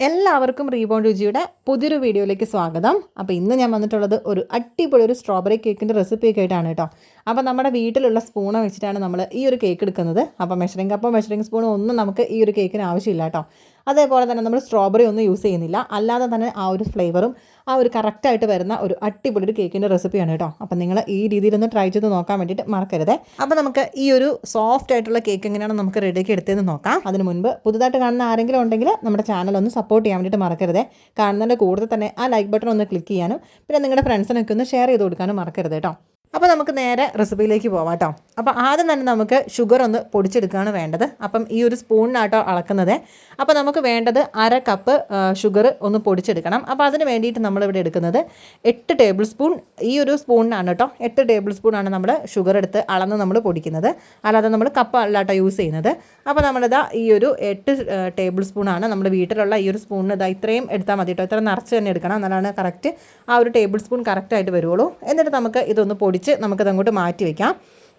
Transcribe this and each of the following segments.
എല്ലാവർക്കും റീബോൺ രുചിയുടെ പുതിയൊരു വീഡിയോയിലേക്ക് സ്വാഗതം. അപ്പോൾ ഇന്ന് ഞാൻ വന്നിട്ടുള്ളത് ഒരു അടിപൊളി ഒരു സ്ട്രോബെറി കേക്കിൻ്റെ റെസിപ്പിയൊക്കെ ആയിട്ടാണ് കേട്ടോ. അപ്പോൾ നമ്മുടെ വീട്ടിലുള്ള സ്പൂൺ വെച്ചിട്ടാണ് നമ്മൾ ഈ ഒരു കേക്ക് എടുക്കുന്നത്. അപ്പോൾ മെഷറിംഗ് കപ്പോ മെഷറിംഗ് സ്പൂണോ ഒന്നും നമുക്ക് ഈ ഒരു കേക്കിന് ആവശ്യമില്ല കേട്ടോ. അതേപോലെ തന്നെ നമ്മൾ സ്ട്രോബെറി ഒന്നും യൂസ് ചെയ്യുന്നില്ല. അല്ലാതെ തന്നെ ആ ഒരു ഫ്ലേവറും ആ ഒരു കറക്റ്റായിട്ട് വരുന്ന ഒരു അടിപൊളി ഒരു കേക്കിൻ്റെ റെസിപ്പിയാണ് കേട്ടോ. അപ്പോൾ നിങ്ങൾ ഈ രീതിയിലൊന്ന് ട്രൈ ചെയ്ത് നോക്കാൻ വേണ്ടിയിട്ട് മറക്കരുത്. അപ്പോൾ നമുക്ക് ഈ ഒരു സോഫ്റ്റ് ആയിട്ടുള്ള കേക്ക് എങ്ങനെയാണ് നമുക്ക് റെഡിയാക്കി എടുത്തതെന്ന് നോക്കാം. അതിന് മുൻപ് പുതുതായിട്ട് കാണുന്ന ആരെങ്കിലും ഉണ്ടെങ്കിൽ നമ്മുടെ ചാനൽ ഒന്ന് സപ്പോർട്ട് ചെയ്യാൻ വേണ്ടിയിട്ട് മറക്കരുത്. കാണുന്നതിൻ്റെ കൂടുതൽ തന്നെ ആ ലൈക്ക് ബട്ടൺ ഒന്ന് ക്ലിക്ക് ചെയ്യാനും പിന്നെ നിങ്ങളുടെ ഫ്രണ്ട്സിനൊക്കെ ഒന്ന് ഷെയർ ചെയ്ത് കൊടുക്കാനും മറക്കരുത് കേട്ടോ. അപ്പോൾ നമുക്ക് നേരെ റെസിപ്പിയിലേക്ക് പോവാം കേട്ടോ. അപ്പോൾ ആദ്യം തന്നെ നമുക്ക് ഷുഗർ ഒന്ന് പൊടിച്ചെടുക്കുകയാണ് വേണ്ടത്. അപ്പം ഈ ഒരു സ്പൂണിനാട്ടോ അളക്കുന്നത്. അപ്പോൾ നമുക്ക് വേണ്ടത് 1/2 കപ്പ് ഷുഗർ ഒന്ന് പൊടിച്ചെടുക്കണം. അപ്പോൾ അതിന് വേണ്ടിയിട്ട് നമ്മളിവിടെ എടുക്കുന്നത് 8 ടേബിൾ സ്പൂൺ. ഈ ഒരു സ്പൂണിനാണ് കേട്ടോ 8 ടേബിൾ സ്പൂണാണ് നമ്മൾ ഷുഗർ എടുത്ത് അളന്ന് നമ്മൾ പൊടിക്കുന്നത്. അല്ലാതെ നമ്മൾ കപ്പ് അല്ലാട്ടോ യൂസ് ചെയ്യുന്നത്. അപ്പോൾ നമ്മളിതാ ഈ ഒരു 8 ടേബിൾ സ്പൂണാണ് നമ്മുടെ വീട്ടിലുള്ള ഈ ഒരു സ്പൂണിന് ഇതാ ഇത്രയും എടുത്താൽ മതി കേട്ടോ. ഇത്ര നിറച്ച് തന്നെ എടുക്കണം, എന്നാലാണ് കറക്റ്റ് ആ ഒരു ടേബിൾ സ്പൂൺ കറക്റ്റായിട്ട് വരുള്ളൂ. എന്നിട്ട് നമുക്ക് ഇതൊന്ന് പൊടിച്ച് നമുക്കത് അങ്ങോട്ട് മാറ്റി വയ്ക്കാം.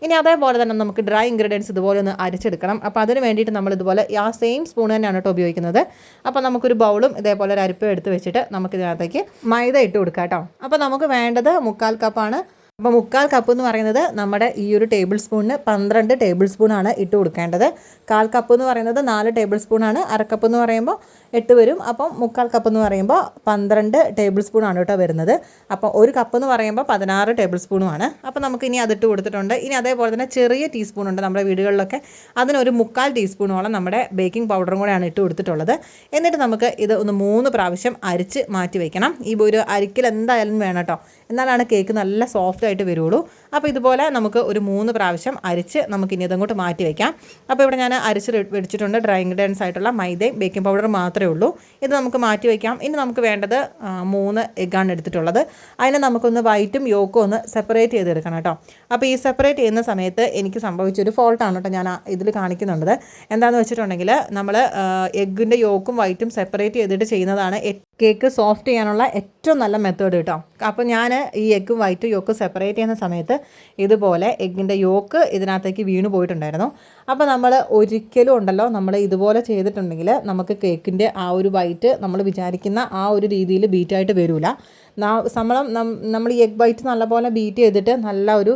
ഇനി അതേപോലെ തന്നെ നമുക്ക് ഡ്രൈ ഇൻഗ്രീഡിയൻസ് ഇതുപോലെ ഒന്ന് അരിച്ചെടുക്കണം. അപ്പോൾ അതിന് വേണ്ടിയിട്ട് നമ്മൾ ഇതുപോലെ ആ സെയിം സ്പൂൺ തന്നെയാണ് കേട്ടോ ഉപയോഗിക്കുന്നത്. അപ്പോൾ നമുക്കൊരു ബൗളും ഇതേപോലെ ഒരു അരിപ്പയും എടുത്ത് വെച്ചിട്ട് നമുക്കിതിനകത്തേക്ക് മൈദ ഇട്ട് കൊടുക്കാം കേട്ടോ. അപ്പോൾ നമുക്ക് വേണ്ടത് 1/4 കപ്പാണ്. അപ്പോൾ 1/4 കപ്പ് എന്ന് പറയുന്നത് നമ്മുടെ ഈ ഒരു ടേബിൾ സ്പൂണിന് 12 ടേബിൾ സ്പൂണാണ് ഇട്ട് കൊടുക്കേണ്ടത്. 1/4 കപ്പ് എന്ന് പറയുന്നത് 4 ടേബിൾ സ്പൂണാണ്. 1/2 കപ്പ് എന്ന് പറയുമ്പോൾ 8 വരും. അപ്പം 1/4 കപ്പ് എന്ന് പറയുമ്പോൾ 12 ടേബിൾ സ്പൂണാണ് കേട്ടോ വരുന്നത്. അപ്പോൾ ഒരു കപ്പ് എന്ന് പറയുമ്പോൾ 16 ടേബിൾ സ്പൂണുമാണ്. അപ്പോൾ നമുക്ക് ഇനി അതിട്ട് കൊടുത്തിട്ടുണ്ട്. ഇനി അതേപോലെ തന്നെ ചെറിയ ടീസ്പൂണുണ്ട് നമ്മുടെ വീടുകളിലൊക്കെ, അതിനൊരു 1/4 ടീസ്പൂണോളം നമ്മുടെ ബേക്കിംഗ് പൗഡറും കൂടെയാണ് ഇട്ട് കൊടുത്തിട്ടുള്ളത്. എന്നിട്ട് നമുക്ക് ഇത് ഒന്ന് 3 പ്രാവശ്യം അരിച്ച് മാറ്റി വയ്ക്കണം. ഈ ഒരു അരിക്കൽ എന്തായാലും വേണം കേട്ടോ, എന്നാലാണ് കേക്ക് നല്ല സോഫ്റ്റ് ആയിട്ട് വരുള്ളൂ. അപ്പോൾ ഇതുപോലെ നമുക്ക് ഒരു 3 പ്രാവശ്യം അരിച്ച് നമുക്കിനി ഇതങ്ങോട്ട് മാറ്റി വയ്ക്കാം. അപ്പോൾ ഇവിടെ ഞാൻ അരിച്ച് വെച്ചിട്ടുണ്ട്. ഡ്രൈ ഇൻഗ്രീഡിയൻസ് ആയിട്ടുള്ള മൈദയും ബേക്കിംഗ് പൗഡർ മാത്രമേ ഉള്ളൂ. ഇത് നമുക്ക് മാറ്റി വയ്ക്കാം. ഇനി നമുക്ക് വേണ്ടത് 3 എഗ്ഗാണ് എടുത്തിട്ടുള്ളത്. അതിനെ നമുക്കൊന്ന് വൈറ്റും യോക്കും ഒന്ന് സെപ്പറേറ്റ് ചെയ്തെടുക്കണം കേട്ടോ. അപ്പോൾ ഈ സെപ്പറേറ്റ് ചെയ്യുന്ന സമയത്ത് എനിക്ക് സംഭവിച്ചൊരു ഫോൾട്ടാണ് കേട്ടോ ഞാൻ ഇതിൽ കാണിക്കുന്നുണ്ട്. എന്താണെന്ന് വെച്ചിട്ടുണ്ടെങ്കിൽ നമ്മൾ എഗ്ഗിൻ്റെ യോക്കും വൈറ്റും സെപ്പറേറ്റ് ചെയ്തിട്ട് ചെയ്യുന്നതാണ് കേക്ക് സോഫ്റ്റ് ചെയ്യാനുള്ള ഏറ്റവും നല്ല മെത്തേഡ് കേട്ടോ. അപ്പോൾ ഞാൻ ഈ എഗ്ഗും വൈറ്റും യോക്കും സെപ്പറേറ്റ് ചെയ്യുന്ന സമയത്ത് ഇതുപോലെ എഗ്ഗിൻ്റെ യോക്ക് ഇതിനകത്തേക്ക് വീണ് പോയിട്ടുണ്ടായിരുന്നു. അപ്പോൾ നമ്മൾ ഒരിക്കലും ഉണ്ടല്ലോ നമ്മൾ ഇതുപോലെ ചെയ്തിട്ടുണ്ടെങ്കിൽ നമുക്ക് കേക്കിൻ്റെ ആ ഒരു വൈറ്റ് നമ്മൾ വിചാരിക്കുന്ന ആ ഒരു രീതിയിൽ ബീറ്റായിട്ട് വരില്ല. നമ്മൾ ഈ എഗ് വൈറ്റ് നല്ലപോലെ ബീറ്റ് ചെയ്തിട്ട് നല്ല ഒരു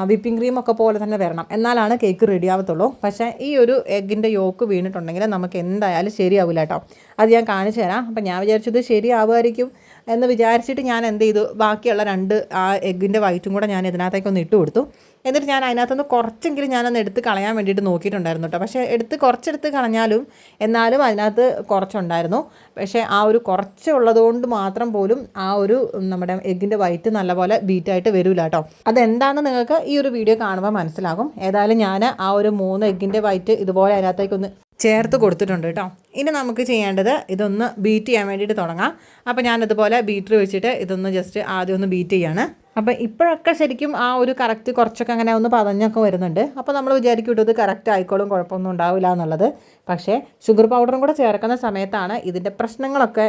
വിപ്പിംഗ് ക്രീമൊക്കെ പോലെ തന്നെ വരണം, എന്നാലാണ് കേക്ക് റെഡി ആവത്തുള്ളൂ. പക്ഷേ ഈ ഒരു എഗ്ഗിൻ്റെ യോക്ക് വീണിട്ടുണ്ടെങ്കിൽ നമുക്ക് എന്തായാലും ശരിയാവില്ല കേട്ടോ. അത് ഞാൻ കാണിച്ചു തരാം. അപ്പം ഞാൻ വിചാരിച്ചത് ശരിയാവുമായിരിക്കും എന്ന് വിചാരിച്ചിട്ട് ഞാൻ എന്ത് ചെയ്തു, ബാക്കിയുള്ള 2 ആ എഗ്ഗിൻ്റെ വൈറ്റും കൂടെ ഞാൻ ഇതിനകത്തേക്കൊന്ന് ഇട്ട് കൊടുത്തു. എന്നിട്ട് ഞാൻ അതിനകത്തുനിന്ന് കുറച്ചെങ്കിലും ഞാനൊന്ന് എടുത്ത് കളയാൻ വേണ്ടിയിട്ട് നോക്കിയിട്ടുണ്ടായിരുന്നു കേട്ടോ. പക്ഷേ കുറച്ചെടുത്ത് കളഞ്ഞാലും എന്നാലും അതിനകത്ത് കുറച്ചുണ്ടായിരുന്നു. പക്ഷേ ആ ഒരു കുറച്ച് ഉള്ളതുകൊണ്ട് മാത്രം പോലും ആ ഒരു നമ്മുടെ എഗ്ഗിൻ്റെ വൈറ്റ് നല്ലപോലെ ബീറ്റായിട്ട് വരില്ല കേട്ടോ. അതെന്താണെന്ന് നിങ്ങൾക്ക് ഈ ഒരു വീഡിയോ കാണുമ്പോൾ മനസ്സിലാകും. ഏതായാലും ഞാൻ ആ ഒരു 3 എഗ്ഗിൻ്റെ വൈറ്റ് ഇതുപോലെ അതിനകത്തേക്കൊന്ന് ചേർത്ത് കൊടുത്തിട്ടുണ്ട് കേട്ടോ. ഇനി നമുക്ക് ചെയ്യേണ്ടത് ഇതൊന്ന് ബീറ്റ് ചെയ്യാൻ വേണ്ടിയിട്ട് തുടങ്ങാം. അപ്പോൾ ഞാനിതുപോലെ ബീറ്റർ വെച്ചിട്ട് ഇതൊന്ന് ജസ്റ്റ് ആദ്യം ഒന്ന് ബീറ്റ് ചെയ്യാണ്. അപ്പോൾ ഇപ്പോഴൊക്കെ ശരിക്കും ആ ഒരു കറക്റ്റ് കുറച്ചൊക്കെ അങ്ങനെ ഒന്ന് പതഞ്ഞൊക്കെ വരുന്നുണ്ട്. അപ്പോൾ നമ്മൾ വിചാരിക്കും ഇത് കറക്റ്റ് ആയിക്കോളും, കുഴപ്പമൊന്നും ഉണ്ടാവില്ല എന്നുള്ളത്. പക്ഷേ ഷുഗർ പൗഡറും കൂടെ ചേർക്കുന്ന സമയത്താണ് ഇതിൻ്റെ പ്രശ്നങ്ങളൊക്കെ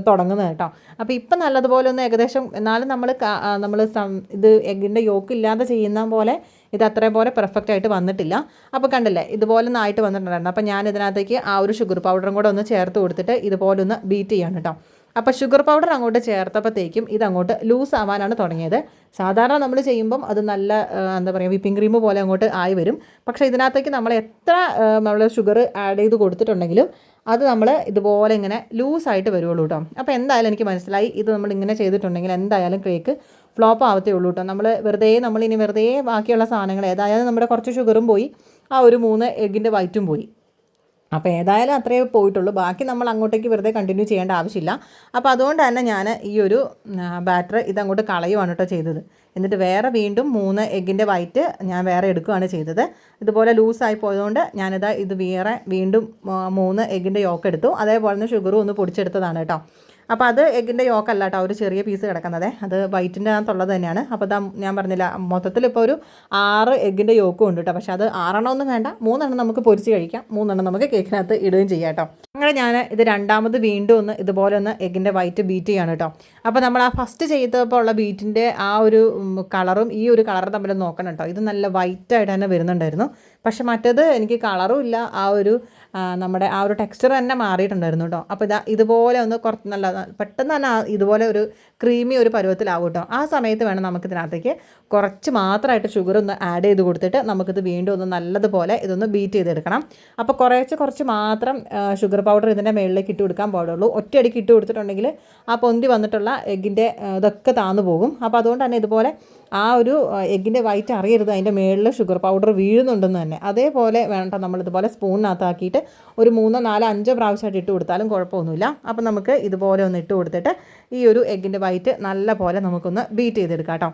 തുടങ്ങുന്നത് കേട്ടോ. അപ്പോൾ ഇപ്പം നല്ലതുപോലെ ഒന്ന് ഏകദേശം, എന്നാലും നമ്മൾ ഇത് എഗ്ഗിൻ്റെ യോക്ക് ഇല്ലാതെ ചെയ്യുന്ന പോലെ ഇത് അത്രയും പോലെ പെർഫെക്റ്റ് ആയിട്ട് വന്നിട്ടില്ല. അപ്പോൾ കണ്ടില്ലേ, ഇതുപോലെ ഒന്ന് ആയിട്ട് വന്നിട്ടുണ്ടായിരുന്നു. അപ്പോൾ ഞാൻ ഇതിനകത്തേക്ക് ആ ഒരു ഷുഗർ പൗഡറും കൂടെ ഒന്ന് ചേർത്ത് കൊടുത്തിട്ട് ഇതുപോലെ ഒന്ന് ബീറ്റ് ചെയ്യാണ് കേട്ടോ. അപ്പോൾ ഷുഗർ പൗഡർ അങ്ങോട്ട് ചേർത്തപ്പോഴത്തേക്കും ഇതങ്ങോട്ട് ലൂസ് ആവാനാണ് തുടങ്ങിയത്. സാധാരണ നമ്മൾ ചെയ്യുമ്പം അത് നല്ല എന്താ പറയുക വിപ്പിംഗ് ക്രീം പോലെ അങ്ങോട്ട് ആയി വരും. പക്ഷേ ഇതിനകത്തേക്ക് നമ്മൾ എത്ര നമ്മൾ ഷുഗർ ആഡ് ചെയ്ത് കൊടുത്തിട്ടുണ്ടെങ്കിലും അത് നമ്മൾ ഇതുപോലെ ഇങ്ങനെ ലൂസായിട്ട് വരുള്ളൂ കേട്ടോ. അപ്പോൾ എന്തായാലും എനിക്ക് മനസ്സിലായി ഇത് നമ്മൾ ഇങ്ങനെ ചെയ്തിട്ടുണ്ടെങ്കിൽ എന്തായാലും കേക്ക് ഫ്ലോപ്പ് ആവത്തേ ഉള്ളൂ കേട്ടോ. നമ്മളിനി വെറുതെ ബാക്കിയുള്ള സാധനങ്ങൾ ഏതായാലും നമ്മുടെ കുറച്ച് ഷുഗറും പോയി, ആ ഒരു 3 എഗ്ഗിൻ്റെ വൈറ്റും പോയി. അപ്പോൾ ഏതായാലും അത്രയേ പോയിട്ടുള്ളൂ. ബാക്കി നമ്മൾ അങ്ങോട്ടേക്ക് വെറുതെ കണ്ടിന്യൂ ചെയ്യേണ്ട ആവശ്യമില്ല. അപ്പോൾ അതുകൊണ്ട് തന്നെ ഞാൻ ഈ ഒരു ബാറ്റർ ഇതങ്ങോട്ട് കളയുവാണ് കേട്ടോ ചെയ്തത്. എന്നിട്ട് വേറെ വീണ്ടും 3 എഗ്ഗിൻ്റെ വൈറ്റ് ഞാൻ വേറെ എടുക്കുകയാണ് ചെയ്തത്. ഇതുപോലെ ലൂസായി പോയതുകൊണ്ട് ഇത് വേറെ വീണ്ടും 3 എഗ്ഗിൻ്റെ യോക്ക് എടുത്തു. അതേപോലെ തന്നെ ഷുഗറും ഒന്ന് പൊടിച്ചെടുത്തതാണ് കേട്ടോ. അപ്പോൾ അത് എഗ്ഗിൻ്റെ യോക്കല്ല കേട്ടോ, ഒരു ചെറിയ പീസ് കിടക്കുന്നത്, അത് വൈറ്റിൻ്റെ അകത്തുള്ളത് തന്നെയാണ്. അപ്പോൾ ഞാൻ പറഞ്ഞില്ല, മൊത്തത്തിൽ ഇപ്പോൾ ഒരു 6 എഗ്ഗിൻ്റെ യോക്കും ഉണ്ട് കേട്ടോ. പക്ഷേ അത് 6 ഒന്നും വേണ്ട, 3 നമുക്ക് പൊരിച്ച് കഴിക്കാം, 3 നമുക്ക് കേക്കിനകത്ത് ഇടുകയും ചെയ്യാം കേട്ടോ. അങ്ങനെ ഞാൻ ഇത് രണ്ടാമത് വീണ്ടും ഒന്ന് ഇതുപോലെ ഒന്ന് എഗ്ഗിൻ്റെ വൈറ്റ് ബീറ്റ് ചെയ്യാണ് കേട്ടോ. അപ്പോൾ നമ്മൾ ആ ഫസ്റ്റ് ചെയ്തപ്പോൾ ഉള്ള ബീറ്റിൻ്റെ ആ ഒരു കളറും ഈ ഒരു കളറും തമ്മിൽ നോക്കണം കേട്ടോ. ഇത് നല്ല വൈറ്റായിട്ട് തന്നെ വരുന്നുണ്ടായിരുന്നു. പക്ഷെ മറ്റേത് എനിക്ക് കളറും ഇല്ല, ആ ഒരു നമ്മുടെ ആ ഒരു ടെക്സ്ചർ തന്നെ മാറിയിട്ടുണ്ടായിരുന്നു കേട്ടോ. അപ്പോൾ ഇതുപോലെ ഒന്ന് കുറച്ച് നല്ല പെട്ടെന്ന് തന്നെ ഇതുപോലെ ഒരു ക്രീമി ഒരു പരുവത്തിലാവും കേട്ടോ. ആ സമയത്ത് വേണം നമുക്കിതിനകത്തേക്ക് കുറച്ച് മാത്രമായിട്ട് ഷുഗർ ഒന്ന് ആഡ് ചെയ്ത് കൊടുത്തിട്ട് നമുക്കിത് വീണ്ടും ഒന്ന് നല്ലതുപോലെ ഇതൊന്ന് ബീറ്റ് ചെയ്തെടുക്കണം. അപ്പോൾ കുറച്ച് മാത്രം ഷുഗർ പൗഡർ ഇതിൻ്റെ മുകളിലേക്ക് ഇട്ട് കൊടുക്കാൻ പാടുള്ളൂ. ഒറ്റയടിക്ക് ഇട്ട് കൊടുത്തിട്ടുണ്ടെങ്കിൽ ആ പൊന്തി വന്നിട്ടുള്ള എഗ്ഗിൻ്റെ ഇതൊക്കെ താന്നു പോകും. അപ്പോൾ അതുകൊണ്ട് തന്നെ ഇതുപോലെ ആ ഒരു എഗ്ഗിൻ്റെ വൈറ്റ് അറിയരുത് അതിൻ്റെ മുകളിൽ ഷുഗർ പൗഡർ വീഴുന്നുണ്ടെന്ന് തന്നെ. അതേപോലെ വേണ്ട നമ്മളിതുപോലെ സ്പൂണിനകത്താക്കിയിട്ട് ഒരു 3, 4, 5 പ്രാവശ്യമായിട്ട് ഇട്ട് കൊടുത്താലും കുഴപ്പമൊന്നുമില്ല. അപ്പോൾ നമുക്ക് ഇതുപോലെ ഒന്ന് ഇട്ട് കൊടുത്തിട്ട് ഈ ഒരു എഗ്ഗിൻ്റെ വൈറ്റ് നല്ല പോലെ നമുക്കൊന്ന് ബീറ്റ് ചെയ്തെടുക്കാം കേട്ടോ.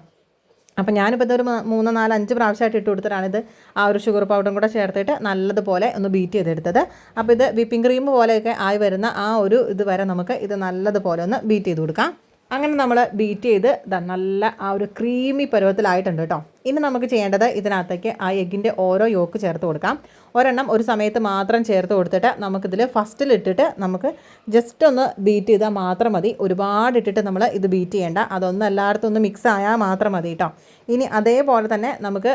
അപ്പോൾ ഞാനിപ്പോൾ ഇതൊരു 3, 4, 5 പ്രാവശ്യമായിട്ട് ഇട്ട് കൊടുത്തിട്ടാണിത് ആ ഒരു ഷുഗർ പൗഡറും കൂടെ ചേർത്തിട്ട് നല്ലതുപോലെ ഒന്ന് ബീറ്റ് ചെയ്തെടുത്തത്. അപ്പോൾ ഇത് വിപ്പിംഗ് ക്രീം പോലെയൊക്കെ ആയി വരുന്ന ആ ഒരു ഇത് വരെ നമുക്ക് ഇത് നല്ലതുപോലെ ഒന്ന് ബീറ്റ് ചെയ്ത് കൊടുക്കാം. അങ്ങനെ നമ്മൾ ബീറ്റ് ചെയ്ത് നല്ല ആ ഒരു ക്രീമി പരുവത്തിലായിട്ടുണ്ട് കേട്ടോ. ഇനി നമുക്ക് ചെയ്യേണ്ടത് ഇതിനകത്തേക്ക് ആ എഗ്ഗിൻ്റെ ഓരോ യോക്ക് ചേർത്ത് കൊടുക്കാം. ഒരെണ്ണം ഒരു സമയത്ത് മാത്രം ചേർത്ത് കൊടുത്തിട്ട് നമുക്കിതിൽ ഫസ്റ്റിലിട്ടിട്ട് നമുക്ക് ജസ്റ്റ് ഒന്ന് ബീറ്റ് ചെയ്താൽ മാത്രം മതി. ഒരുപാട് ഇട്ടിട്ട് നമ്മൾ ഇത് ബീറ്റ് ചെയ്യേണ്ട. അതൊന്നും എല്ലായിടത്തും ഒന്ന് മിക്സ് ആയാൽ മാത്രം മതി കേട്ടോ. ഇനി അതേപോലെ തന്നെ നമുക്ക്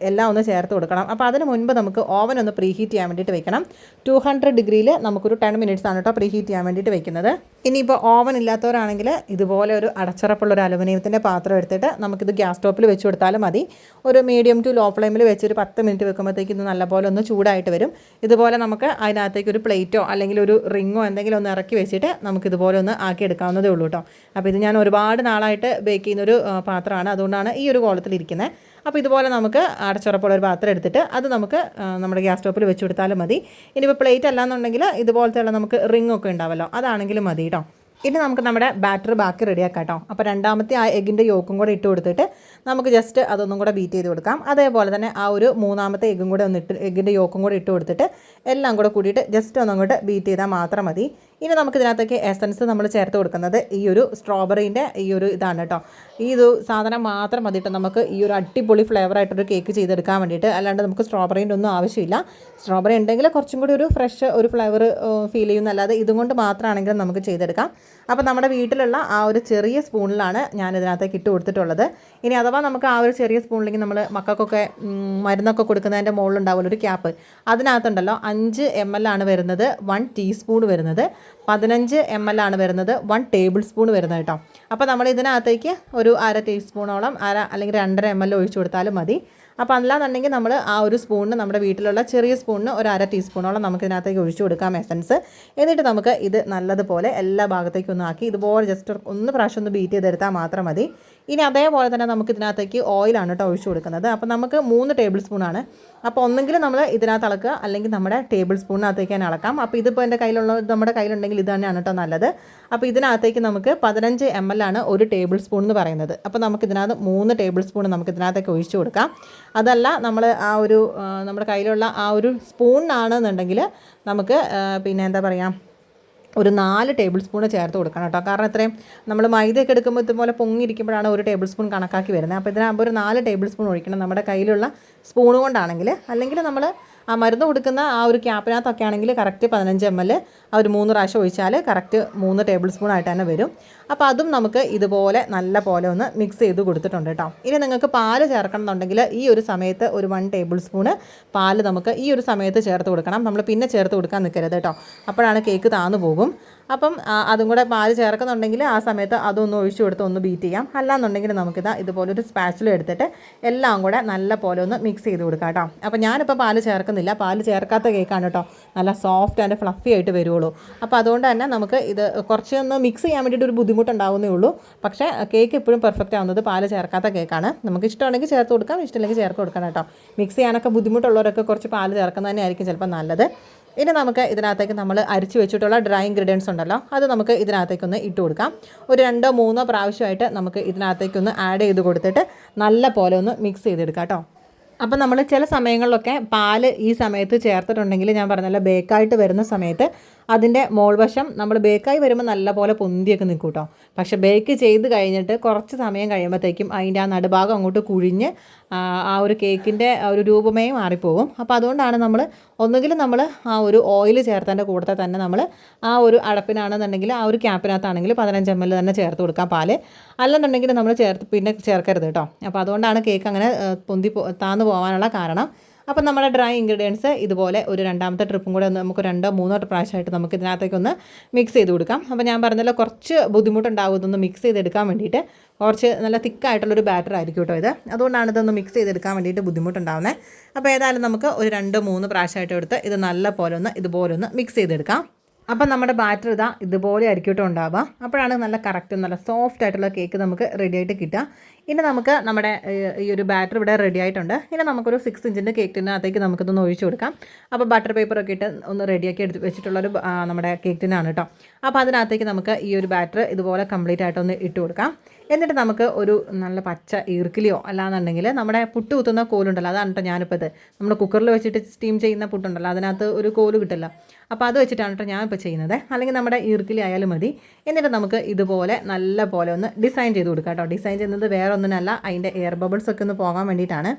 എല്ലാം ഒന്ന് ചേർത്ത് കൊടുക്കണം. അപ്പോൾ അതിന് മുൻപ് നമുക്ക് ഓവൻ ഒന്ന് പ്രീ ഹീറ്റ് ചെയ്യാൻ വേണ്ടിയിട്ട് വെക്കണം. 200 ഡിഗ്രിയിൽ നമുക്കൊരു 10 മിനിറ്റ്സ് ആണ് കേട്ടോ പ്രീ ഹീറ്റ് ചെയ്യാൻ വേണ്ടിയിട്ട് വെക്കുന്നത്. ഇനിയിപ്പോൾ ഓവൻ ഇല്ലാത്തവരാണെങ്കിൽ ഇതുപോലെ ഒരു അടച്ചുറപ്പുള്ള ഒരു അലുമിനിയത്തിൻ്റെ പാത്രം എടുത്തിട്ട് നമുക്കിത് ഗ്യാസ് സ്റ്റോപ്പിൽ വെച്ച് കൊടുത്താലും മതി. ഒരു മീഡിയം ടു ലോ ഫ്ലെയിമിൽ വെച്ചൊരു 10 മിനിറ്റ് വെക്കുമ്പോഴത്തേക്ക് ഇത് നല്ലപോലെ ഒന്ന് ചൂടായിട്ട് വരും. ഇതുപോലെ നമുക്ക് അതിനകത്തേക്ക് ഒരു പ്ലേറ്റോ അല്ലെങ്കിൽ ഒരു റിങ്ങോ എന്തെങ്കിലും ഒന്ന് ഇറക്കി വെച്ചിട്ട് നമുക്കിതുപോലെ ഒന്ന് ആക്കി എടുക്കാവുന്നതേ ഉള്ളൂ കേട്ടോ. അപ്പോൾ ഇത് ഞാൻ ഒരുപാട് നാളായിട്ട് ബേക്ക് ചെയ്യുന്നൊരു പാത്രമാണ്, അതുകൊണ്ടാണ് ഈ ഒരു കോളത്തിലിരിക്കുന്നത്. അപ്പോൾ ഇതുപോലെ നമുക്ക് അടച്ചുറപ്പുള്ള ഒരു പാത്രം എടുത്തിട്ട് അത് നമുക്ക് നമ്മുടെ ഗ്യാസ് സ്റ്റോപ്പിൽ വെച്ച് കൊടുത്താലും മതി. ഇനിയിപ്പോൾ പ്ലേറ്റ് അല്ലാന്നുണ്ടെങ്കിൽ ഇതുപോലത്തെയുള്ള നമുക്ക് റിങ്ങൊക്കെ ഉണ്ടാവുമല്ലോ, അതാണെങ്കിലും മതി കേട്ടോ. ഇനി നമുക്ക് നമ്മുടെ ബാറ്റർ ബാക്കി റെഡിയാക്കാം കേട്ടോ. അപ്പോൾ രണ്ടാമത്തെ ആ എഗ്ഗിൻ്റെ യോക്കും കൂടെ ഇട്ട് കൊടുത്തിട്ട് നമുക്ക് ജസ്റ്റ് അതൊന്നും കൂടെ ബീറ്റ് ചെയ്ത് കൊടുക്കാം. അതേപോലെ തന്നെ ആ ഒരു മൂന്നാമത്തെ എഗ്ഗും കൂടെ എഗ്ഗിൻ്റെ യോക്കും കൂടെ ഇട്ട് കൊടുത്തിട്ട് എല്ലാം കൂടെ കൂടിയിട്ട് ജസ്റ്റ് ഒന്നങ്ങോട്ട് ബീറ്റ് ചെയ്താൽ മാത്രം മതി. ഇനി നമുക്കിതിനകത്തേക്ക് എസൻസ് നമ്മൾ ചേർത്ത് കൊടുക്കുന്നത് ഈ ഒരു സ്ട്രോബെറീൻ്റെ ഈ ഒരു ഇതാണ് കേട്ടോ. ഈ ഒരു സാധനം മാത്രം മതിയിട്ട് നമുക്ക് ഈ ഒരു അടിപൊളി ഫ്ലേവറായിട്ടൊരു കേക്ക് ചെയ്തെടുക്കാൻ വേണ്ടിയിട്ട്. അല്ലാണ്ട് നമുക്ക് സ്ട്രോബെറീൻ്റെ ഒന്നും ആവശ്യമില്ല. സ്ട്രോബെറി ഉണ്ടെങ്കിൽ കുറച്ചും കൂടി ഒരു ഫ്രഷ് ഒരു ഫ്ലേവർ ഫീൽ ചെയ്യുന്നല്ലാതെ ഇതും കൊണ്ട് മാത്രമാണെങ്കിലും നമുക്ക് ചെയ്തെടുക്കാം. അപ്പോൾ നമ്മുടെ വീട്ടിലുള്ള ആ ഒരു ചെറിയ സ്പൂണിലാണ് ഞാൻ ഇതിനകത്തേക്ക് ഇട്ട് കൊടുത്തിട്ടുള്ളത്. ഇനി അഥവാ നമുക്ക് ആ ഒരു ചെറിയ സ്പൂണിലേക്ക് നമ്മൾ മക്കൾക്കൊക്കെ മരുന്നൊക്കെ കൊടുക്കുന്നതിൻ്റെ മുകളിലുണ്ടാവുമല്ലോ ഒരു ക്യാപ്പ്, അതിനകത്തുണ്ടല്ലോ 5 ml ആണ് വരുന്നത് 1 ടീസ്പൂൺ വരുന്നത്, 15 ml ആണ് വരുന്നത് 1 ടേബിൾ സ്പൂൺ വരുന്നത് കേട്ടോ. അപ്പോൾ നമ്മൾ ഇതിനകത്തേക്ക് ഒരു 1/2 ടീസ്പൂണോളം അല്ലെങ്കിൽ 2.5 ml ഒഴിച്ചു കൊടുത്താലും മതി. അപ്പോൾ അല്ലാന്നുണ്ടെങ്കിൽ നമ്മൾ ആ ഒരു സ്പൂണിന് നമ്മുടെ വീട്ടിലുള്ള ചെറിയ സ്പൂണിന് ഒരു 1/2 ടീസ്പൂണോളം നമുക്ക് ഇതിനകത്തേക്ക് ഒഴിച്ചു കൊടുക്കാം എസൻസ്. എന്നിട്ട് നമുക്ക് ഇത് നല്ലതുപോലെ എല്ലാ ഭാഗത്തേക്കും ഒന്ന് ആക്കി ഇതുപോലെ ജസ്റ്റ് ഒന്ന് പ്രാവശ്യം ഒന്ന് ബീറ്റ് ചെയ്തെടുത്താൽ മാത്രം മതി. ഇനി അതേപോലെ തന്നെ നമുക്ക് ഇതിനകത്തേക്ക് ഓയിലാണ് കേട്ടോ ഒഴിച്ചു കൊടുക്കുന്നത്. അപ്പോൾ നമുക്ക് 3 ടേബിൾ സ്പൂണാണ്. അപ്പോൾ ഒന്നെങ്കിൽ നമ്മൾ ഇതിനകത്ത് അളക്കുക, അല്ലെങ്കിൽ നമ്മുടെ ടേബിൾ സ്പൂണിനകത്തേക്ക് തന്നെ അളക്കാം. അപ്പോൾ ഇതിപ്പോൾ എൻ്റെ നമ്മുടെ കയ്യിലുണ്ടെങ്കിൽ ഇത് തന്നെയാണ് കേട്ടോ നല്ലത്. അപ്പോൾ ഇതിനകത്തേക്ക് നമുക്ക് 15 ml ആണ് 1 ടേബിൾ സ്പൂൺ എന്ന് പറയുന്നത്. അപ്പോൾ നമുക്ക് ഇതിനകത്ത് 3 ടേബിൾ സ്പൂൺ നമുക്ക് ഇതിനകത്തേക്ക് ഒഴിച്ചു കൊടുക്കാം. അതല്ല നമ്മൾ ആ ഒരു നമ്മുടെ കയ്യിലുള്ള ആ ഒരു സ്പൂണിനാണെന്നുണ്ടെങ്കിൽ നമുക്ക് പിന്നെ എന്താ പറയുക ഒരു 4 ടേബിൾ സ്പൂൺ ചേർത്ത് കൊടുക്കണം കേട്ടോ. കാരണം ഇത്രയും നമ്മൾ മൈദയൊക്കെ എടുക്കുമ്പോൾ ഇതുപോലെ പൊങ്ങിയിരിക്കുമ്പോഴാണ് 1 ടേബിൾ സ്പൂൺ കണക്കാക്കി വരുന്നത്. അപ്പോൾ ഇതിനാകുമ്പോൾ ഒരു 4 ടേബിൾ സ്പൂൺ ഒഴിക്കണം നമ്മുടെ കയ്യിലുള്ള സ്പൂൺ കൊണ്ടാണെങ്കിൽ. അല്ലെങ്കിൽ നമ്മൾ ആ മരുന്ന് കൊടുക്കുന്ന ആ ഒരു ക്യാപ്പിനകത്തൊക്കെ ആണെങ്കിൽ കറക്റ്റ് 15 ml ആ ഒരു 3 പ്രാവശ്യം ഒഴിച്ചാൽ കറക്റ്റ് 3 ടേബിൾ സ്പൂൺ ആയിട്ട് തന്നെ വരും. അപ്പോൾ അതും നമുക്ക് ഇതുപോലെ നല്ല പോലെ ഒന്ന് മിക്സ് ചെയ്ത് കൊടുത്തിട്ടുണ്ട് കേട്ടോ. ഇനി നിങ്ങൾക്ക് പാല് ചേർക്കണം എന്നുണ്ടെങ്കിൽ ഈ ഒരു സമയത്ത് ഒരു 1 ടേബിൾ സ്പൂണ് പാല് നമുക്ക് ഈ ഒരു സമയത്ത് ചേർത്ത് കൊടുക്കണം. നമ്മൾ പിന്നെ ചേർത്ത് കൊടുക്കാൻ നിൽക്കരുത് കേട്ടോ, അപ്പോഴാണ് കേക്ക് താന്നു പോകും. അപ്പം അതും കൂടെ പാല് ചേർക്കുന്നുണ്ടെങ്കിൽ ആ സമയത്ത് അതൊന്ന് ഒഴിച്ചു കൊടുത്ത് ഒന്ന് ബീറ്റ് ചെയ്യാം. അല്ലാന്നുണ്ടെങ്കിൽ നമുക്കിതാ ഇതുപോലൊരു സ്പാച്ചില എടുത്തിട്ട് എല്ലാം കൂടെ നല്ല പോലെ ഒന്ന് മിക്സ് ചെയ്ത് കൊടുക്കാം കേട്ടോ. അപ്പോൾ ഞാനിപ്പോൾ പാല് ചേർക്കുന്നില്ല, പാല് ചേർക്കാത്ത കേക്കാണ് കേട്ടോ, നല്ല സോഫ്റ്റ് ആൻഡ് ഫ്ലഫി ആയിട്ട് വരുള്ളൂ. അപ്പോൾ അതുകൊണ്ട് തന്നെ നമുക്ക് ഇത് കുറച്ചൊന്ന് മിക്സ് ചെയ്യാൻ വേണ്ടിയിട്ട് ഒരു ബുദ്ധിമുട്ടുണ്ടാവുന്നേ ഉള്ളൂ. പക്ഷേ കേക്ക് എപ്പോഴും പെർഫെക്റ്റ് ആവുന്നത് പാല് ചേർക്കാത്ത കേക്കാണ്. നമുക്ക് ഇഷ്ടമുണ്ടെങ്കിൽ ചേർത്ത് കൊടുക്കാം, ഇഷ്ടമില്ലെങ്കിൽ ചേർത്ത് കൊടുക്കണം കേട്ടോ. മിക്സ് ചെയ്യാനൊക്കെ ബുദ്ധിമുട്ടുള്ളവരൊക്കെ കുറച്ച് പാല് ചേർക്കുന്നത് തന്നെയായിരിക്കും ചിലപ്പോൾ നല്ലത്. ഇനി നമുക്ക് ഇതിനകത്തേക്ക് നമ്മൾ അരിച്ച് വെച്ചിട്ടുള്ള ഡ്രൈ ഇൻഗ്രീഡിയൻസ് ഉണ്ടല്ലോ, അത് നമുക്ക് ഇതിനകത്തേക്കൊന്ന് ഇട്ട് കൊടുക്കാം. ഒരു 2-3 പ്രാവശ്യമായിട്ട് നമുക്ക് ഇതിനകത്തേക്കൊന്ന് ആഡ് ചെയ്ത് കൊടുത്തിട്ട് നല്ല പോലെ ഒന്ന് മിക്സ് ചെയ്തെടുക്കാം കേട്ടോ. അപ്പോൾ നമ്മൾ ചില സമയങ്ങളിലൊക്കെ പാല് ഈ സമയത്ത് ചേർത്തിട്ടുണ്ടെങ്കിൽ ഞാൻ പറഞ്ഞല്ലോ ബേക്കായിട്ട് വരുന്ന സമയത്ത് അതിൻ്റെ മോൾവശം നമ്മൾ ബേക്കായി വരുമ്പോൾ നല്ലപോലെ പൊന്തിയൊക്കെ നിൽക്കും കേട്ടോ. പക്ഷേ ബേക്ക് ചെയ്ത് കഴിഞ്ഞിട്ട് കുറച്ച് സമയം കഴിയുമ്പോഴത്തേക്കും അതിൻ്റെ ആ നടുഭാഗം അങ്ങോട്ട് കുഴിഞ്ഞ് ആ ഒരു കേക്കിൻ്റെ ഒരു രൂപമേ മാറിപ്പോകും. അപ്പോൾ അതുകൊണ്ടാണ് നമ്മൾ ഒന്നുകിൽ നമ്മൾ ആ ഒരു ഓയിൽ ചേർത്തതിൻ്റെ കൂടെ തന്നെ നമ്മൾ ആ ഒരു അടപ്പിനാണെന്നുണ്ടെങ്കിൽ ആ ഒരു ക്യാപ്പിനകത്താണെങ്കിൽ 15 ml തന്നെ ചേർത്ത് കൊടുക്കാം പാല്. അല്ലെന്നുണ്ടെങ്കിൽ നമ്മൾ പിന്നെ ചേർക്കരുത് കേട്ടോ. അപ്പോൾ അതുകൊണ്ടാണ് കേക്ക് അങ്ങനെ താന്നു പോകാനുള്ള കാരണം. അപ്പോൾ നമ്മുടെ ഡ്രൈ ഇൻഗ്രീഡിയൻസ് ഇതുപോലെ ഒരു രണ്ടാമത്തെ ട്രിപ്പും കൂടെ നമുക്ക് 2-3 പ്രാവശ്യമായിട്ട് നമുക്ക് ഇതിനകത്തേക്കൊന്ന് മിക്സ് ചെയ്ത് കൊടുക്കാം. അപ്പോൾ ഞാൻ പറഞ്ഞല്ലോ കുറച്ച് ബുദ്ധിമുട്ടുണ്ടാകും ഇതൊന്ന് മിക്സ് ചെയ്തെടുക്കാൻ വേണ്ടിയിട്ട്. കുറച്ച് നല്ല തിക്കായിട്ടുള്ളൊരു ബാറ്റർ ആയിരിക്കും കേട്ടോ ഇത്. അതുകൊണ്ടാണ് ഇതൊന്ന് മിക്സ് ചെയ്തെടുക്കാൻ വേണ്ടിയിട്ട് ബുദ്ധിമുട്ടുണ്ടാകുന്നത്. അപ്പോൾ ഏതായാലും നമുക്ക് ഒരു 2-3 പ്രാവശ്യമായിട്ട് എടുത്ത് ഇത് നല്ല പോലെ ഒന്ന് മിക്സ് ചെയ്തെടുക്കാം. അപ്പം നമ്മുടെ ബാറ്റർ ഇതുപോലെ ആയിരിക്കും കേട്ടോ ഉണ്ടാവുക. അപ്പോഴാണ് നല്ല കറക്റ്റ് നല്ല സോഫ്റ്റ് ആയിട്ടുള്ള കേക്ക് നമുക്ക് റെഡി ആയിട്ട് കിട്ടുക. ഇനി നമുക്ക് നമ്മുടെ ഈ ഒരു ബാറ്റർ ഇവിടെ റെഡി ആയിട്ടുണ്ട്. ഇനി നമുക്കൊരു 6 ഇഞ്ചിൻ്റെ കേക്ക് ടിന്നകത്തേക്ക് നമുക്കിതൊന്ന് ഒഴിച്ചു കൊടുക്കാം. അപ്പോൾ ബട്ടർ പേപ്പറൊക്കെ ഇട്ട് ഒന്ന് റെഡിയാക്കി എടുത്ത് വെച്ചിട്ടുള്ളൊരു നമ്മുടെ കേക്ക് ടിന്നാണ് കേട്ടോ. അപ്പോൾ അതിനകത്തേക്ക് നമുക്ക് ഈ ഒരു ബാറ്റർ ഇതുപോലെ കംപ്ലീറ്റ് ആയിട്ടൊന്ന് ഇട്ട് കൊടുക്കാം. എന്നിട്ട് നമുക്ക് ഒരു നല്ല പച്ച ഈർക്കിലിയോ അല്ലാന്നുണ്ടെങ്കിൽ നമ്മുടെ പുട്ട് കുത്തുന്ന കോലുണ്ടല്ലോ, അതാണ് കേട്ടോ ഞാനിപ്പോൾ ഇത് നമ്മൾ കുക്കറിൽ വെച്ചിട്ട് സ്റ്റീം ചെയ്യുന്ന പുട്ടുണ്ടല്ലോ, അതിനകത്ത് ഒരു കോല് കിട്ടില്ല. അപ്പോൾ അത് വെച്ചിട്ടാണ് കേട്ടോ ഞാനിപ്പോൾ ചെയ്യുന്നത്. അല്ലെങ്കിൽ നമ്മുടെ ഈർക്കിലി ആയാലും മതി. എന്നിട്ട് നമുക്ക് ഇതുപോലെ നല്ല പോലെ ഒന്ന് ഡിസൈൻ ചെയ്ത് കൊടുക്കാം കേട്ടോ. ഡിസൈൻ ചെയ്യുന്നത് വേറെ ഒന്നിനല്ല, അതിൻ്റെ എയർ ബബിൾസ് ഒക്കെ ഒന്ന് പോകാൻ വേണ്ടിയിട്ടാണ്.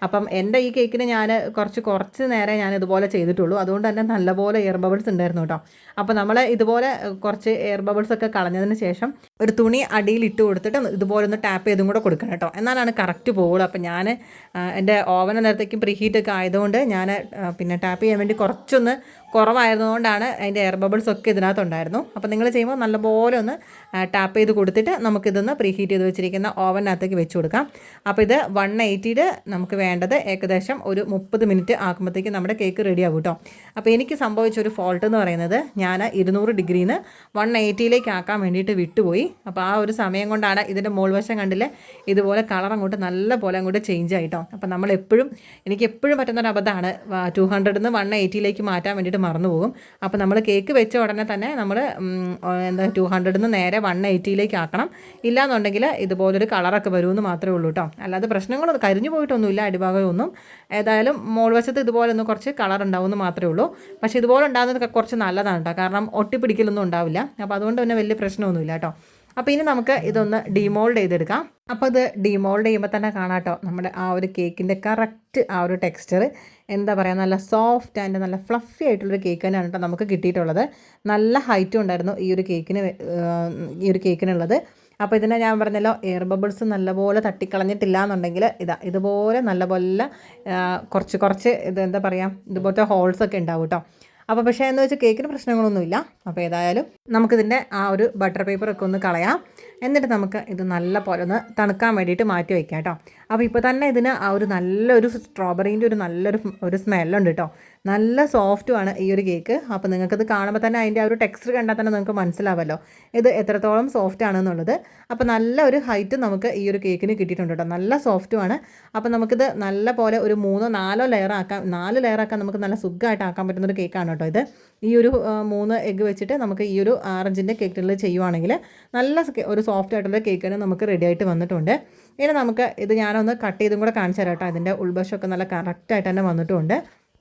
അപ്പം എൻ്റെ ഈ കേക്കിന് ഞാൻ കുറച്ച് നേരം ഞാൻ ഇതുപോലെ ചെയ്തിട്ടുള്ളൂ. അതുകൊണ്ട് തന്നെ നല്ലപോലെ എയർ ബബിൾസ് ഉണ്ടായിരുന്നു കേട്ടോ. അപ്പോൾ നമ്മൾ ഇതുപോലെ കുറച്ച് എയർ ബബിൾസ് ഒക്കെ കളഞ്ഞതിന് ശേഷം ഒരു തുണി അടിയിൽ ഇട്ട് കൊടുത്തിട്ട് ഇതുപോലെ ഒന്ന് ടാപ്പ് ചെയ്തും കൂടെ കൊടുക്കണം കേട്ടോ. എന്നാലാണ് കറക്റ്റ് പോകുള്ളൂ. അപ്പോൾ ഞാൻ എൻ്റെ ഓവൻ നേരത്തേക്കും പ്രീ ഹീറ്റൊക്കെ ആയതുകൊണ്ട് ഞാൻ പിന്നെ ടാപ്പ് ചെയ്യാൻ വേണ്ടി കുറച്ചൊന്ന് കുറവായതുകൊണ്ടാണ് അതിൻ്റെ എയർ ബബിൾസ് ഒക്കെ ഇതിനകത്തുണ്ടായിരുന്നു. അപ്പോൾ നിങ്ങൾ ചെയ്യുമ്പോൾ നല്ലപോലെ ഒന്ന് ടാപ്പ് ചെയ്ത് കൊടുത്തിട്ട് നമുക്കിതൊന്ന് പ്രീ ഹീറ്റ് ചെയ്ത് വെച്ചിരിക്കുന്ന ഓവനകത്തേക്ക് വെച്ച് കൊടുക്കാം. അപ്പോൾ ഇത് 180-ൽ നമുക്ക് വേണ്ടത് ഏകദേശം ഒരു 30 മിനിറ്റ് ആക്കുമ്പോഴത്തേക്ക് നമ്മുടെ കേക്ക് റെഡി ആകും കേട്ടോ. അപ്പോൾ എനിക്ക് സംഭവിച്ചൊരു ഫോൾട്ട് എന്ന് പറയുന്നത് ഞാൻ 200 ഡിഗ്രിയിൽ നിന്ന് 180-ലേക്ക് ആക്കാൻ വേണ്ടിയിട്ട് വിട്ടുപോയി. അപ്പോൾ ആ ഒരു സമയം കൊണ്ടാണ് ഇതിൻ്റെ മുകൾവശം കണ്ടില്ലേ ഇതുപോലെ കളർ അങ്ങോട്ട് നല്ല പോലെ അങ്ങോട്ട് ചേഞ്ച് ആയിട്ടോ. അപ്പോൾ എനിക്ക് എപ്പോഴും പറ്റുന്നൊരു അബദ്ധമാണ് 200-ൽ നിന്ന് 180-ലേക്ക് മാറ്റാൻ വേണ്ടിയിട്ട് മറന്നു പോകും. അപ്പോൾ നമ്മൾ കേക്ക് വെച്ച ഉടനെ തന്നെ നമ്മൾ 200-ൽ നിന്ന് നേരെ 180-ലേക്ക് ആക്കണം. ഇല്ലാന്നുണ്ടെങ്കിൽ ഇതുപോലൊരു കളറൊക്കെ വരുമെന്ന് മാത്രമേ ഉള്ളൂ കേട്ടോ. അല്ലാതെ പ്രശ്നങ്ങളൊന്നും കരിഞ്ഞു പോയിട്ടൊന്നുമില്ല അടിഭാഗമൊന്നും. ഏതായാലും മോൾവശത്ത് ഇതുപോലെ ഒന്ന് കുറച്ച് കളർ ഉണ്ടാവുമെന്ന് മാത്രമേ ഉള്ളൂ. പക്ഷേ ഇതുപോലെ ഉണ്ടാകുന്നത് കുറച്ച് നല്ലതാണ് കേട്ടോ, കാരണം ഒട്ടിപ്പിടിക്കലൊന്നും ഉണ്ടാവില്ല. അപ്പോൾ അതുകൊണ്ട് തന്നെ വലിയ പ്രശ്നമൊന്നുമില്ല കേട്ടോ. അപ്പോൾ ഇനി നമുക്ക് ഇതൊന്ന് ഡീമോൾഡ് ചെയ്തെടുക്കാം. അപ്പോൾ ഇത് ഡീമോൾഡ് ചെയ്യുമ്പോൾ തന്നെ കാണാം കേട്ടോ നമ്മുടെ ആ ഒരു കേക്കിൻ്റെ കറക്റ്റ് ആ ഒരു ടെക്സ്ചർ എന്താ പറയുക, നല്ല സോഫ്റ്റ് ആൻഡ് നല്ല ഫ്ലഫി ആയിട്ടുള്ളൊരു കേക്ക് തന്നെയാണ് കേട്ടോ നമുക്ക് കിട്ടിയിട്ടുള്ളത്. നല്ല ഹൈറ്റും ഉണ്ടായിരുന്നു ഈ ഒരു കേക്കിനുള്ളത്. അപ്പോൾ ഇതിനെ ഞാൻ പറഞ്ഞല്ലോ എയർ ബബിൾസ് നല്ലപോലെ തട്ടിക്കളഞ്ഞിട്ടില്ല എന്നുണ്ടെങ്കിൽ ഇതുപോലെ നല്ലപോലെ കുറച്ച് ഇത് എന്താ പറയുക ഇതുപോലത്തെ ഹോൾസൊക്കെ ഉണ്ടാവും കേട്ടോ. അപ്പോൾ പക്ഷേ എന്ന് വെച്ചാൽ കേക്കിന് പ്രശ്നങ്ങളൊന്നുമില്ല. അപ്പോൾ ഏതായാലും നമുക്കിതിൻ്റെ ആ ഒരു ബട്ടർ പേപ്പറൊക്കെ ഒന്ന് കളയാം. എന്നിട്ട് നമുക്ക് ഇത് നല്ല പോലെ ഒന്ന് തണുക്കാൻ വേണ്ടിയിട്ട് മാറ്റി വയ്ക്കാം കേട്ടോ. അപ്പോൾ ഇപ്പോൾ തന്നെ ഇതിന് ആ ഒരു നല്ലൊരു സ്ട്രോബെറീൻ്റെ നല്ലൊരു സ്മെല്ലുണ്ട് കേട്ടോ. നല്ല സോഫ്റ്റുമാണ് ഈ ഒരു കേക്ക്. അപ്പോൾ നിങ്ങൾക്കത് കാണുമ്പോൾ തന്നെ അതിൻ്റെ ആ ഒരു ടെക്സ്ചർ കണ്ടാൽ തന്നെ നിങ്ങൾക്ക് മനസ്സിലാവുമല്ലോ ഇത് എത്രത്തോളം സോഫ്റ്റ് ആണെന്നുള്ളത്. അപ്പോൾ നല്ല ഒരു ഹൈറ്റ് നമുക്ക് ഈ ഒരു കേക്കിന് കിട്ടിയിട്ടുണ്ട് കേട്ടോ. നല്ല സോഫ്റ്റുമാണ്. അപ്പോൾ നമുക്കിത് നല്ല പോലെ ഒരു 3-4 ലെയർ ആക്കാം. 4 ലെയർ ആക്കാൻ നമുക്ക് നല്ല സുഖമായിട്ട് ആക്കാൻ പറ്റുന്നൊരു കേക്കാണ് കേട്ടോ ഇത്. ഈ ഒരു 3 എഗ്ഗ് വെച്ചിട്ട് നമുക്ക് ഈ ഒരു 6 ഇഞ്ചിൻ്റെ കേക്കിൽ ചെയ്യുവാണെങ്കിൽ നല്ല ഒരു സോഫ്റ്റ് ആയിട്ടുള്ള കേക്ക് തന്നെ നമുക്ക് റെഡി ആയിട്ട് വന്നിട്ടുണ്ട്. ഇനി നമുക്ക് ഇത് ഞാനൊന്ന് കട്ട് ചെയ്തും കൂടെ കാണിച്ചു തരാം കേട്ടോ. ഇതിൻ്റെ ഉൾവശമൊക്കെ നല്ല കറക്റ്റായിട്ട് തന്നെ വന്നിട്ടുണ്ട്.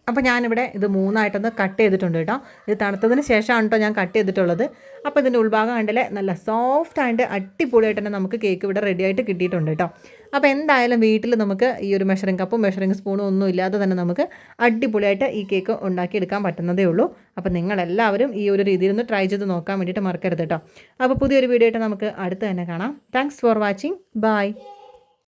അപ്പോൾ ഞാനിവിടെ ഇത് 3ആയിട്ടൊന്ന് കട്ട് ചെയ്തിട്ടുണ്ട് കേട്ടോ. ഇത് തണുത്തതിന് ശേഷമാണ് കേട്ടോ ഞാൻ കട്ട് ചെയ്തിട്ടുള്ളത്. അപ്പോൾ ഇതിൻ്റെ ഉൾഭാഗം കണ്ടില്ലേ നല്ല സോഫ്റ്റായിട്ട് അടിപൊളിയായിട്ട് തന്നെ നമുക്ക് കേക്ക് ഇവിടെ റെഡി ആയിട്ട് കിട്ടിയിട്ടുണ്ട് കേട്ടോ. അപ്പോൾ എന്തായാലും വീട്ടിൽ നമുക്ക് ഈ ഒരു മെഷറിംഗ് കപ്പും മെഷറിംഗ് സ്പൂണും ഒന്നും ഇല്ലാതെ തന്നെ നമുക്ക് അടിപൊളിയായിട്ട് ഈ കേക്ക് ഉണ്ടാക്കിയെടുക്കാൻ പറ്റുന്നതേ ഉള്ളൂ. അപ്പോൾ നിങ്ങളെല്ലാവരും ഈ ഒരു രീതിയിൽ ഒന്ന് ട്രൈ ചെയ്ത് നോക്കാൻ വേണ്ടിയിട്ട് മറക്കരുത് കേട്ടോ. അപ്പോൾ പുതിയൊരു വീഡിയോ ആയിട്ട് നമുക്ക് അടുത്ത് തന്നെ കാണാം. Thanks for watching. ബൈ.